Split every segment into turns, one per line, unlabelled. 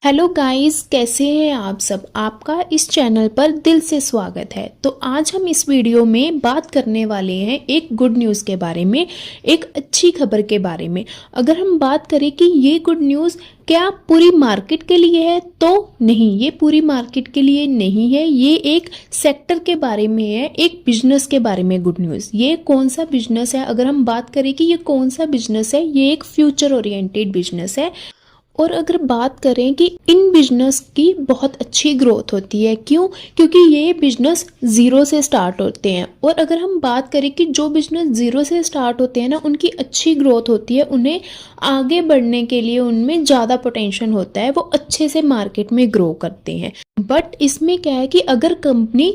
Hello guys, कैसे हैं आप सब। आपका इस चैनल पर दिल से स्वागत है। तो आज हम इस वीडियो में बात करने वाले हैं एक गुड न्यूज़ के बारे में, एक अच्छी खबर के बारे में। अगर हम बात करें कि ये गुड न्यूज़ क्या पूरी मार्केट के लिए है, तो नहीं, ये पूरी मार्केट के लिए नहीं है। ये एक सेक्टर के बारे में है, एक बिजनेस के बारे में गुड न्यूज़। ये कौन सा बिजनेस है, अगर हम बात करें कि ये कौन सा बिजनेस है, ये एक फ्यूचर ओरिएंटेड बिजनेस है। और अगर बात करें कि इन बिजनेस की बहुत अच्छी ग्रोथ होती है, क्यों? क्योंकि ये बिजनेस ज़ीरो से स्टार्ट होते हैं। और अगर हम बात करें कि जो बिजनेस ज़ीरो से स्टार्ट होते हैं ना, उनकी अच्छी ग्रोथ होती है। उन्हें आगे बढ़ने के लिए उनमें ज़्यादा पोटेंशियल होता है, वो अच्छे से मार्केट में ग्रो करते हैं। बट इसमें क्या है कि अगर कंपनी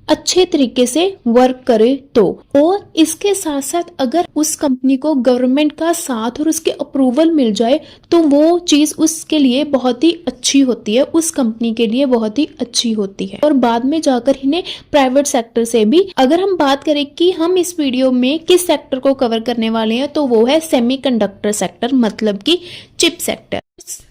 अच्छे तरीके से वर्क करे तो, और इसके साथ साथ अगर उस कंपनी को गवर्नमेंट का साथ और उसके अप्रूवल मिल जाए तो वो चीज़ उसके लिए बहुत ही अच्छी होती है, उस कंपनी के लिए बहुत ही अच्छी होती है। और बाद में जाकर इन्हें प्राइवेट सेक्टर से भी, अगर हम बात करें कि हम इस वीडियो में किस सेक्टर को कवर करने वाले हैं, तो वो है सेमीकंडक्टर सेक्टर, मतलब कि चिप सेक्टर।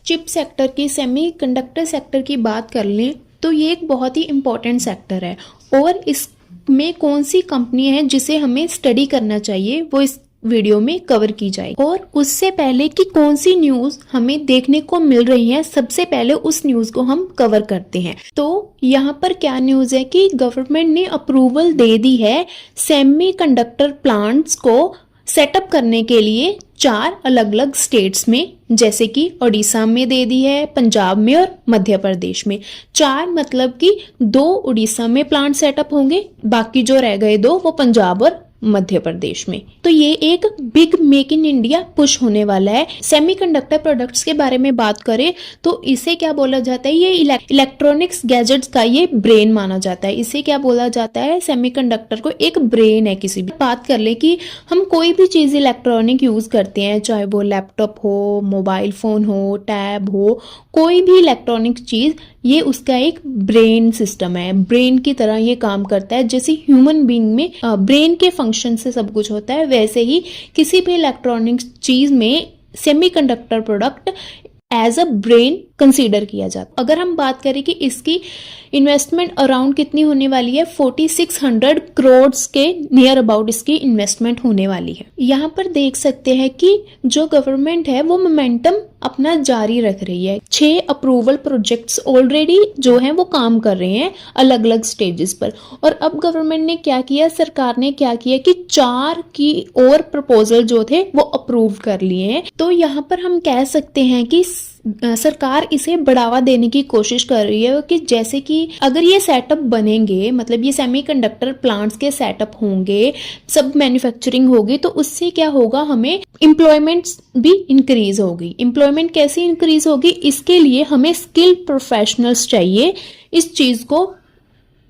चिप सेक्टर की, सेमीकंडक्टर सेक्टर की बात कर लें तो ये एक बहुत ही इम्पोर्टेंट सेक्टर है। और इसमें कौन सी कंपनी है जिसे हमें स्टडी करना चाहिए, वो इस वीडियो में कवर की जाए। और उससे पहले कि कौन सी न्यूज़ हमें देखने को मिल रही है, सबसे पहले उस न्यूज़ को हम कवर करते हैं। तो यहाँ पर क्या न्यूज़ है कि गवर्नमेंट ने अप्रूवल दे दी है सेमीकंडक्टर प्लांट्स को सेटअप करने के लिए 4 अलग अलग स्टेट्स में, जैसे कि ओडिशा में दे दी है, पंजाब में और मध्य प्रदेश में। 4 मतलब कि 2 उड़ीसा में प्लांट सेटअप होंगे, बाकी जो रह गए 2 वो पंजाब और मध्य प्रदेश में। तो ये एक big make in India push होने वाला है। सेमीकंडक्टर प्रोडक्ट्स के बारे में बात करें तो इसे क्या बोला जाता है, ये इलेक्ट्रॉनिक्स गैजेट्स का ये ब्रेन माना जाता है। इसे क्या बोला जाता है, सेमीकंडक्टर को एक ब्रेन है। किसी भी बात कर ले कि हम कोई भी चीज इलेक्ट्रॉनिक यूज करते हैं, चाहे वो लैपटॉप हो, मोबाइल फोन हो, टैब हो, कोई भी इलेक्ट्रॉनिक चीज, ये उसका एक ब्रेन सिस्टम है। ब्रेन की तरह ये काम करता है। जैसे ह्यूमन बीइंग में ब्रेन के फंक्शन से सब कुछ होता है, वैसे ही किसी भी इलेक्ट्रॉनिक चीज में semiconductor product as a brain consider किया जाता। अगर हम बात करें कि इसकी इन्वेस्टमेंट अराउंड कितनी होने वाली है, 4600 करोड़ के नियर अबाउट इसकी इन्वेस्टमेंट होने वाली है। यहाँ पर देख सकते हैं कि जो गवर्नमेंट है वो मोमेंटम अपना जारी रख रही है। 6 अप्रूवल प्रोजेक्ट्स ऑलरेडी जो हैं वो काम कर रहे हैं अलग अलग स्टेजेस पर। और अब गवर्नमेंट ने क्या किया, सरकार ने क्या किया कि 4 की और प्रपोजल जो थे वो अप्रूव कर लिए हैं। तो यहाँ पर हम कह सकते हैं कि सरकार इसे बढ़ावा देने की कोशिश कर रही है कि जैसे कि अगर ये सेटअप बनेंगे, मतलब ये सेमीकंडक्टर प्लांट्स के सेटअप होंगे, सब मैन्युफैक्चरिंग होगी, तो उससे क्या होगा, हमें एम्प्लॉयमेंट भी इंक्रीज होगी। एम्प्लॉयमेंट कैसे इंक्रीज होगी, इसके लिए हमें स्किल्ड प्रोफेशनल्स चाहिए। इस चीज को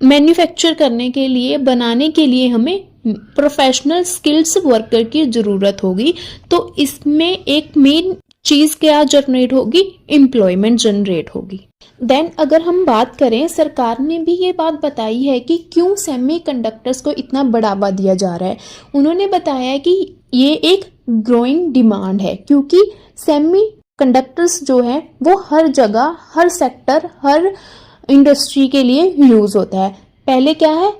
मैन्युफैक्चर करने के लिए, बनाने के लिए हमें प्रोफेशनल स्किल्स वर्कर की जरूरत होगी। तो इसमें एक मेन चीज क्या जनरेट होगी, एम्प्लॉयमेंट जनरेट होगी। देन अगर हम बात करें, सरकार ने भी ये बात बताई है कि क्यों सेमीकंडक्टर्स को इतना बढ़ावा दिया जा रहा है। उन्होंने बताया है कि ये एक ग्रोइंग डिमांड है, क्योंकि सेमीकंडक्टर्स जो है वो हर जगह, हर सेक्टर, हर इंडस्ट्री के लिए यूज होता है। पहले क्या है,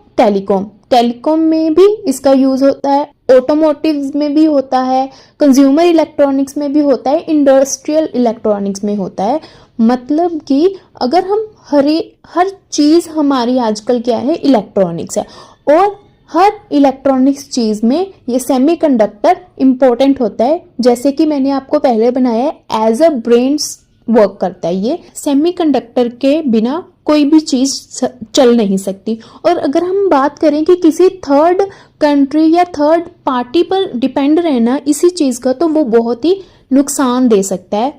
टेलीकॉम में भी इसका यूज होता है, ऑटोमोटिव्स में भी होता है, कंज्यूमर इलेक्ट्रॉनिक्स में भी होता है, इंडस्ट्रियल इलेक्ट्रॉनिक्स में होता है। मतलब कि अगर हम हर चीज हमारी आजकल क्या है, इलेक्ट्रॉनिक्स है। और हर इलेक्ट्रॉनिक्स चीज में ये सेमीकंडक्टर इंपॉर्टेंट होता है। जैसे कि मैंने आपको पहले बनाया है, एज अ ब्रेन्स वर्क करता है। ये सेमीकंडक्टर के बिना कोई भी चीज चल नहीं सकती। और अगर हम बात करें कि किसी थर्ड कंट्री या थर्ड पार्टी पर डिपेंड रहना इसी चीज का, तो वो बहुत ही नुकसान दे सकता है।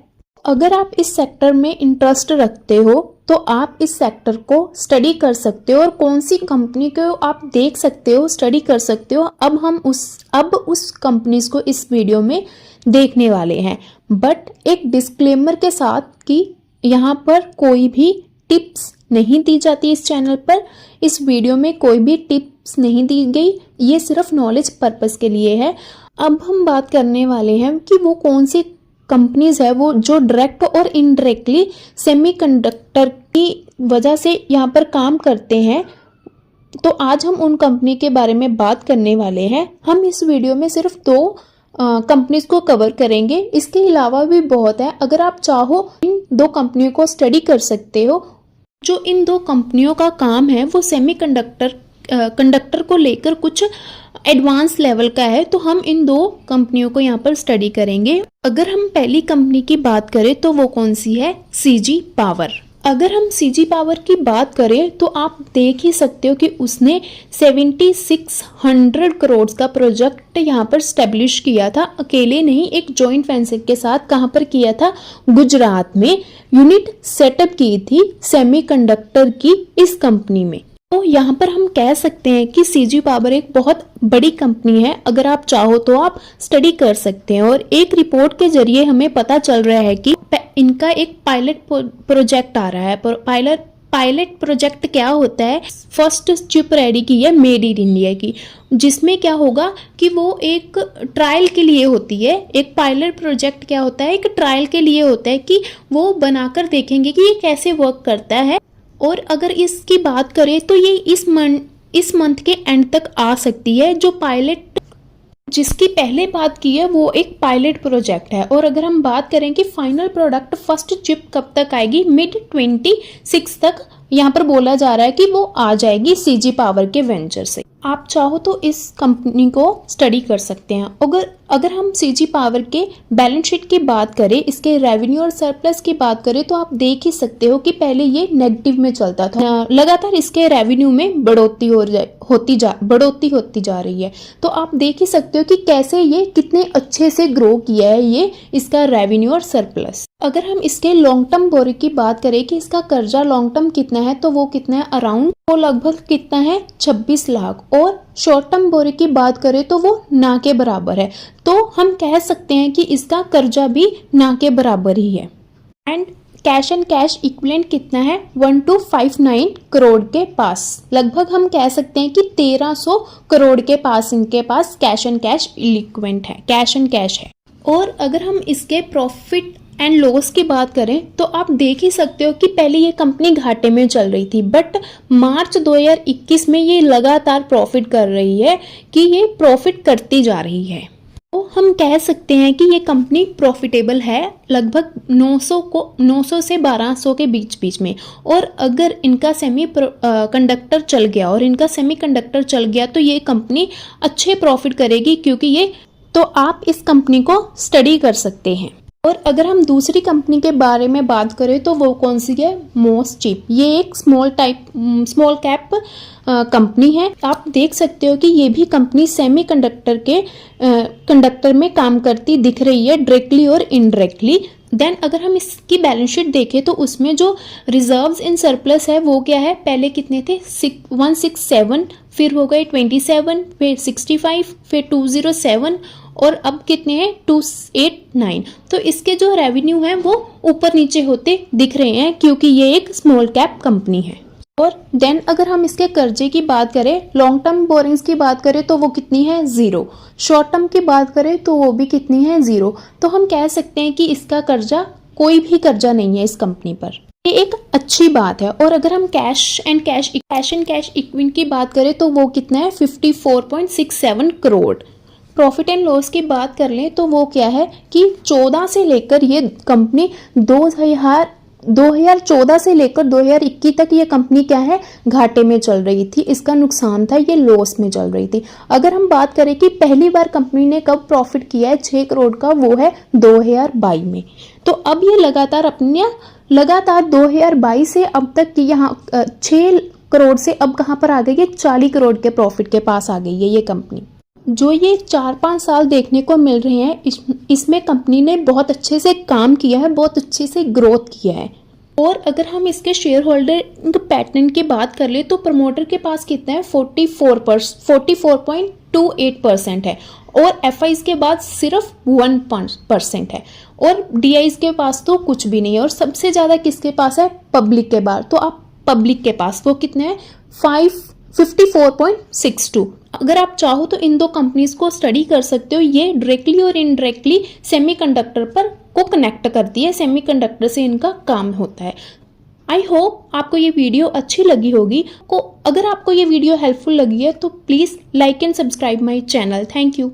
अगर आप इस सेक्टर में इंटरेस्ट रखते हो तो आप इस सेक्टर को स्टडी कर सकते हो, और कौन सी कंपनी को आप देख सकते हो, स्टडी कर सकते हो। अब उस कंपनीज को इस वीडियो में देखने वाले हैं, बट एक डिस्क्लेमर के साथ कि यहाँ पर कोई भी टिप्स नहीं दी जाती इस चैनल पर। इस वीडियो में कोई भी टिप्स नहीं दी गई, ये सिर्फ नॉलेज पर्पस के लिए है। अब हम बात करने वाले हैं कि वो कौन सी कंपनीज है वो जो डायरेक्ट और इनडायरेक्टली सेमीकंडक्टर की वजह से यहाँ पर काम करते हैं, तो आज हम उन कंपनी के बारे में बात करने वाले हैं। हम इस वीडियो में सिर्फ 2 कंपनीज को कवर करेंगे, इसके अलावा भी बहुत है। अगर आप चाहो इन 2 कंपनियों को स्टडी कर सकते हो। जो इन 2 कंपनियों का काम है वो कंडक्टर को लेकर कुछ एडवांस लेवल का है, तो हम इन 2 कंपनियों को यहाँ पर स्टडी करेंगे। अगर हम पहली कंपनी की बात करें तो वो कौन सी है? CG power. अगर हम सीजी पावर की बात करें तो आप देख ही सकते हो कि उसने 7600 करोड़ का प्रोजेक्ट यहाँ पर स्टैब्लिश किया था, अकेले नहीं, एक जॉइंट वेंचर के साथ। कहाँ पर किया था? गुजरात में यूनिट सेटअप की थी सेमीकंडक्टर की इस कंपनी में। तो यहाँ पर हम कह सकते हैं कि सीजी पावर एक बहुत बड़ी कंपनी है। अगर आप चाहो तो आप स्टडी कर सकते हैं। और एक रिपोर्ट के जरिए हमें पता चल रहा है कि इनका एक पायलट प्रोजेक्ट आ रहा है। पायलट प्रोजेक्ट क्या होता है? फर्स्ट चिप रेडी की है मेड इन इंडिया की, जिसमें क्या होगा कि वो एक ट्रायल के लिए होती है। एक पायलट प्रोजेक्ट क्या होता है? एक ट्रायल के लिए होता है कि वो बनाकर देखेंगे कि ये कैसे वर्क करता है। और अगर इसकी बात करें तो ये इस मंथ के एंड तक आ सकती है। जो पायलट जिसकी पहले बात की है वो एक पायलट प्रोजेक्ट है। और अगर हम बात करें कि फाइनल प्रोडक्ट फर्स्ट चिप कब तक आएगी, मिड 26 तक यहाँ पर बोला जा रहा है कि वो आ जाएगी सीजी पावर के वेंचर से। आप चाहो तो इस कंपनी को स्टडी कर सकते हैं। अगर हम सीजी पावर के बैलेंस शीट की बात करें, इसके रेवेन्यू और सरप्लस की बात करें, तो आप देख ही सकते हो कि पहले ये नेगेटिव में चलता था। लगातार इसके रेवेन्यू में बढ़ोतरी होती जा रही है। तो आप देख ही सकते हो कि कैसे ये कितने अच्छे से ग्रो किया है ये इसका रेवेन्यू और सरप्लस। अगर हम इसके लॉन्ग टर्म बोरिंग की बात करें कि इसका कर्जा लॉन्ग टर्म कितना है, तो वो कितना है? अराउंड वो लगभग कितना है? 26 लाख। और शॉर्ट टर्म बोरिंग की बात करें तो वो ना के बराबर है। तो हम कह सकते हैं कि इसका कर्जा भी ना के बराबर ही है। एंड कैश इक्विवेलेंट कितना है? 1259 करोड़ के पास। लगभग हम कह सकते हैं कि 1300 करोड़ के पास इनके पास कैश इक्विवेलेंट है, कैश है। और अगर हम इसके प्रॉफिट एंड लॉस की बात करें तो आप देख ही सकते हो कि पहले ये कंपनी घाटे में चल रही थी, बट मार्च 2021 में ये लगातार प्रॉफिट कर रही है, कि ये प्रॉफिट करती जा रही है। तो हम कह सकते हैं कि ये कंपनी प्रॉफिटेबल है, लगभग 900 से 1200 के बीच में। और अगर इनका कंडक्टर चल गया तो ये कंपनी अच्छे प्रॉफिट करेगी, क्योंकि ये तो आप इस कंपनी को स्टडी कर सकते हैं। और अगर हम दूसरी कंपनी के बारे में बात करें तो वो कौन सी है? मोस्चिप। ये एक स्मॉल कैप कंपनी है। आप देख सकते हो कि ये भी कंपनी कंडक्टर में काम करती दिख रही है, डायरेक्टली और इनडायरेक्टली। देन अगर हम इसकी बैलेंस शीट देखें तो उसमें जो रिजर्व्स इन सरप्लस है वो क्या है? पहले कितने थे? 167, फिर हो गए 27, फिर 65, फिर 207 और अब कितने हैं? 289। तो इसके जो रेवेन्यू है वो ऊपर नीचे होते दिख रहे हैं, क्योंकि ये एक स्मॉल कैप कंपनी है। और देन अगर हम इसके कर्जे की बात करें, लॉन्ग टर्म बोरिंग्स की बात करें तो वो कितनी है? 0। शॉर्ट टर्म की बात करें तो वो भी कितनी है? 0। तो हम कह सकते हैं कि इसका कर्जा, कोई भी कर्जा नहीं है इस कंपनी पर। ये एक अच्छी बात है। और अगर हम कैश एंड कैश इक्विवेलेंट की बात करें तो वो कितना है? 54.67 करोड़। प्रॉफिट एंड लॉस की बात कर लें तो वो क्या है कि 14 से लेकर ये कंपनी 2014 से लेकर 2021 तक ये कंपनी क्या है? घाटे में चल रही थी, इसका नुकसान था, ये लॉस में चल रही थी। अगर हम बात करें कि पहली बार कंपनी ने कब प्रॉफिट किया है 6 करोड़ का, वो है 2022 में। तो अब ये लगातार 2022 से अब तक की यहाँ 6 करोड़ से अब कहाँ पर आ गई है? 40 करोड़ के प्रॉफिट के पास आ गई है ये कंपनी। जो ये 4-5 साल देखने को मिल रहे हैं, इसमें कंपनी ने बहुत अच्छे से काम किया है, बहुत अच्छे से ग्रोथ किया है। और अगर हम इसके शेयर होल्डर पैटर्न की बात कर ले तो प्रमोटर के पास कितना है? 44.28% है। और एफआईज के बाद सिर्फ 1% है। और डीआईज के पास तो कुछ भी नहीं है। और सबसे ज़्यादा किसके पास है? पब्लिक के पास। तो आप पब्लिक के पास वो कितने हैं? 54.62। अगर आप चाहो तो इन दो कंपनीज को स्टडी कर सकते हो। ये डायरेक्टली और इनडायरेक्टली सेमीकंडक्टर पर को कनेक्ट करती है, सेमीकंडक्टर से इनका काम होता है। आई होप आपको ये वीडियो अच्छी लगी होगी। अगर आपको ये वीडियो हेल्पफुल लगी है तो please like and subscribe my channel. Thank you.